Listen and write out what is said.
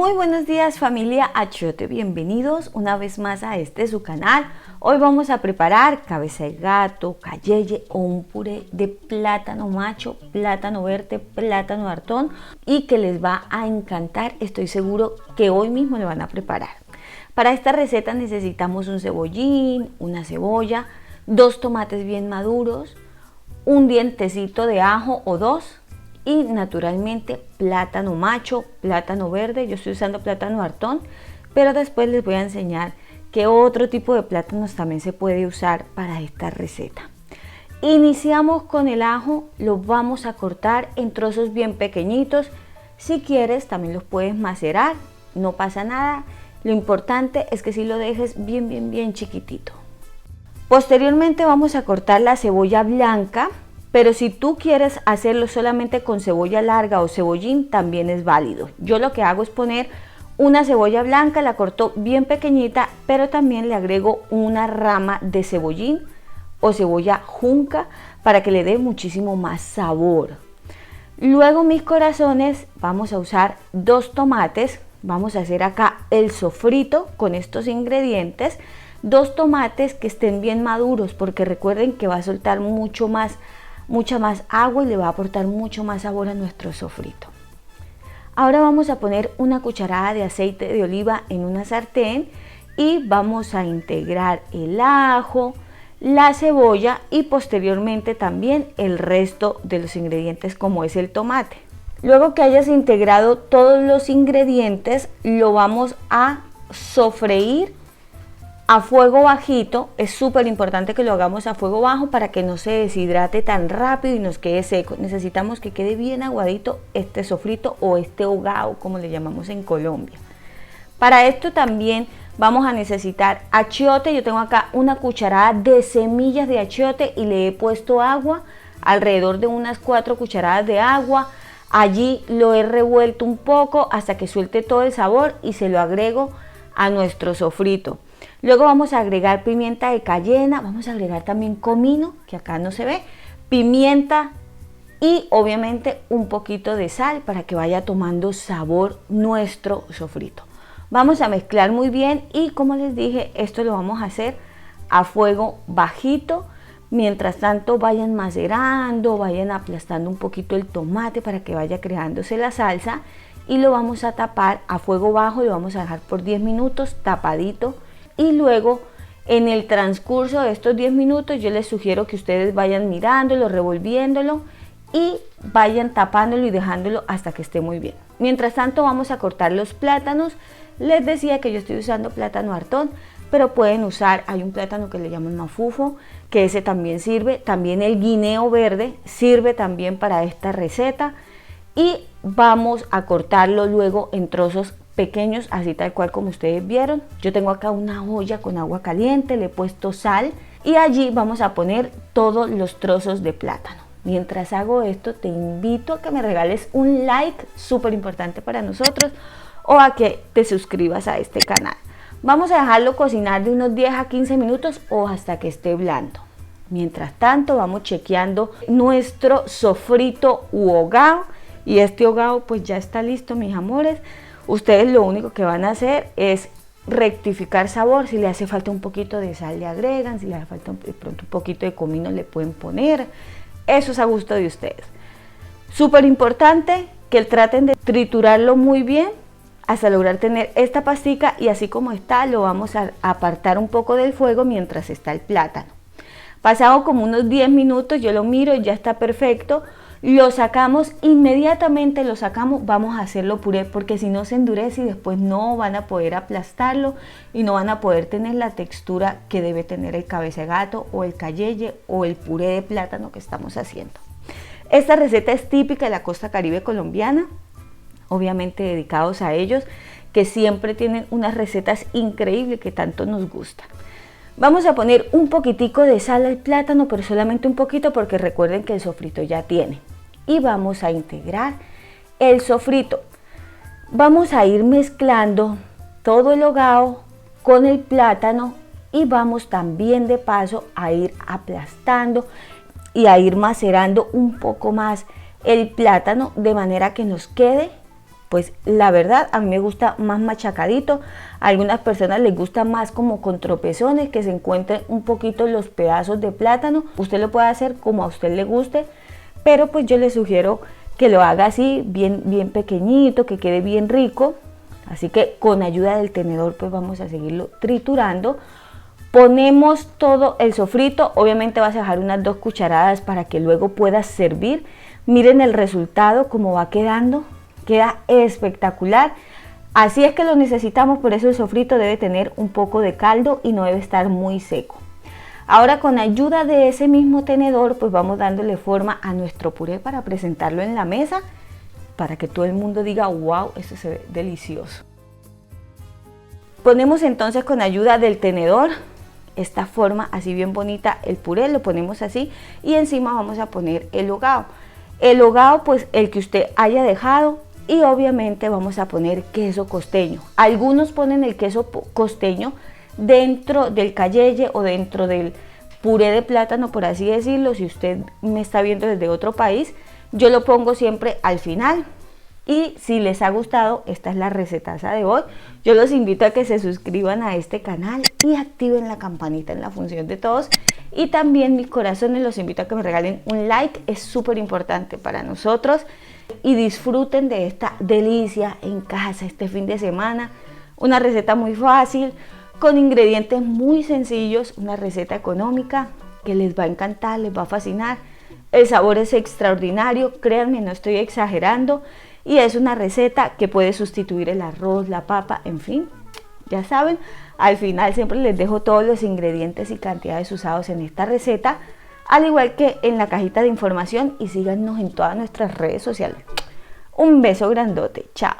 Muy buenos días familia Achiote, bienvenidos una vez más a su canal. Hoy vamos a preparar cabeza de gato, cayeye o un puré de plátano macho, plátano verde, plátano hartón y que les va a encantar. Estoy seguro que hoy mismo lo van a preparar. Para esta receta necesitamos un cebollín, una cebolla, 2 tomates bien maduros, un dientecito de ajo o 2 y naturalmente plátano macho, plátano verde. Yo estoy usando plátano hartón, pero después les voy a enseñar que otro tipo de plátanos también se puede usar para esta receta. Iniciamos con el ajo, lo vamos a cortar en trozos bien pequeñitos. Si quieres también los puedes macerar, no pasa nada. Lo importante es que si lo dejes bien chiquitito. Posteriormente vamos a cortar la cebolla blanca, pero si tú quieres hacerlo solamente con cebolla larga o cebollín también es válido. Yo lo que hago es poner una cebolla blanca, la corto bien pequeñita, pero también le agrego una rama de cebollín o cebolla junca para que le dé muchísimo más sabor. Luego, mis corazones, vamos a usar 2 tomates. Vamos a hacer acá el sofrito con estos ingredientes. 2 tomates que estén bien maduros, porque recuerden que va a soltar mucha más agua y le va a aportar mucho más sabor a nuestro sofrito. Ahora vamos a poner una cucharada de aceite de oliva en una sartén y vamos a integrar el ajo, la cebolla y posteriormente también el resto de los ingredientes, como es el tomate. Luego que hayas integrado todos los ingredientes, lo vamos a sofreír a fuego bajito. Es súper importante que lo hagamos a fuego bajo para que no se deshidrate tan rápido y nos quede seco. Necesitamos que quede bien aguadito este sofrito o este hogao, como le llamamos en Colombia. Para esto también vamos a necesitar achiote. Yo tengo acá una cucharada de semillas de achiote y le he puesto agua, alrededor de unas 4 cucharadas de agua. Allí lo he revuelto un poco hasta que suelte todo el sabor y se lo agrego a nuestro sofrito. Luego vamos a agregar pimienta de cayena, vamos a agregar también comino, que acá no se ve, pimienta y obviamente un poquito de sal para que vaya tomando sabor nuestro sofrito. Vamos a mezclar muy bien y, como les dije, esto lo vamos a hacer a fuego bajito. Mientras tanto vayan macerando, vayan aplastando un poquito el tomate para que vaya creándose la salsa y lo vamos a tapar a fuego bajo, lo vamos a dejar por 10 minutos tapadito. Y luego, en el transcurso de estos 10 minutos, yo les sugiero que ustedes vayan mirándolo, revolviéndolo y vayan tapándolo y dejándolo hasta que esté muy bien. Mientras tanto, vamos a cortar los plátanos. Les decía que yo estoy usando plátano hartón, pero pueden usar, hay un plátano que le llaman mafufo, que ese también sirve. También el guineo verde sirve también para esta receta. Y vamos a cortarlo luego en trozos pequeños, así tal cual como ustedes vieron. Yo tengo acá una olla con agua caliente, le he puesto sal y allí vamos a poner todos los trozos de plátano. Mientras hago esto, te invito a que me regales un like, súper importante para nosotros, o a que te suscribas a este canal. Vamos a dejarlo cocinar de unos 10 a 15 minutos o hasta que esté blando. Mientras tanto, vamos chequeando nuestro sofrito u hogao, y este hogao pues ya está listo, mis amores. Ustedes lo único que van a hacer es rectificar sabor. Si le hace falta un poquito de sal le agregan, si le hace falta de pronto un poquito de comino le pueden poner. Eso es a gusto de ustedes. Súper importante que traten de triturarlo muy bien hasta lograr tener esta pastica, y así como está lo vamos a apartar un poco del fuego mientras está el plátano. Pasado como unos 10 minutos yo lo miro y ya está perfecto. Lo sacamos, inmediatamente lo sacamos, vamos a hacerlo puré, porque si no se endurece y después no van a poder aplastarlo y no van a poder tener la textura que debe tener el cabeza de gato o el cayeye o el puré de plátano que estamos haciendo. Esta receta es típica de la costa caribe colombiana, obviamente dedicados a ellos, que siempre tienen unas recetas increíbles que tanto nos gustan. Vamos a poner un poquitico de sal al plátano, pero solamente un poquito, porque recuerden que el sofrito ya tiene. Y vamos a integrar el sofrito. Vamos a ir mezclando todo el hogao con el plátano y vamos también de paso a ir aplastando y a ir macerando un poco más el plátano, de manera que nos quede Pues la verdad a mí me gusta más machacadito, a algunas personas les gusta más como con tropezones, que se encuentren un poquito los pedazos de plátano. Usted lo puede hacer como a usted le guste, pero pues yo le sugiero que lo haga así, bien pequeñito, que quede bien rico. Así que con ayuda del tenedor pues vamos a seguirlo triturando. Ponemos todo el sofrito, obviamente vas a dejar unas 2 cucharadas para que luego puedas servir. Miren el resultado, cómo va quedando, queda espectacular. Así es que lo necesitamos, por eso el sofrito debe tener un poco de caldo y no debe estar muy seco. Ahora con ayuda de ese mismo tenedor pues vamos dándole forma a nuestro puré para presentarlo en la mesa, para que todo el mundo diga wow, eso se ve delicioso. Ponemos entonces con ayuda del tenedor esta forma así bien bonita, el puré lo ponemos así y encima vamos a poner el hogao. El hogao pues el que usted haya dejado, y obviamente vamos a poner queso costeño. Algunos ponen el queso costeño dentro del cayeye o dentro del puré de plátano, por así decirlo. Si usted me está viendo desde otro país, yo lo pongo siempre al final. Y si les ha gustado, esta es la recetaza de hoy. Yo los invito a que se suscriban a este canal y activen la campanita en la función de todos. Y también, mis corazones, los invito a que me regalen un like, es súper importante para nosotros. Y disfruten de esta delicia en casa este fin de semana. Una receta muy fácil, con ingredientes muy sencillos, una receta económica que les va a encantar, les va a fascinar. El sabor es extraordinario, créanme, no estoy exagerando. Y es una receta que puede sustituir el arroz, la papa, en fin, ya saben. Al final siempre les dejo todos los ingredientes y cantidades usados en esta receta, al igual que en la cajita de información, y síganos en todas nuestras redes sociales. Un beso grandote, chao.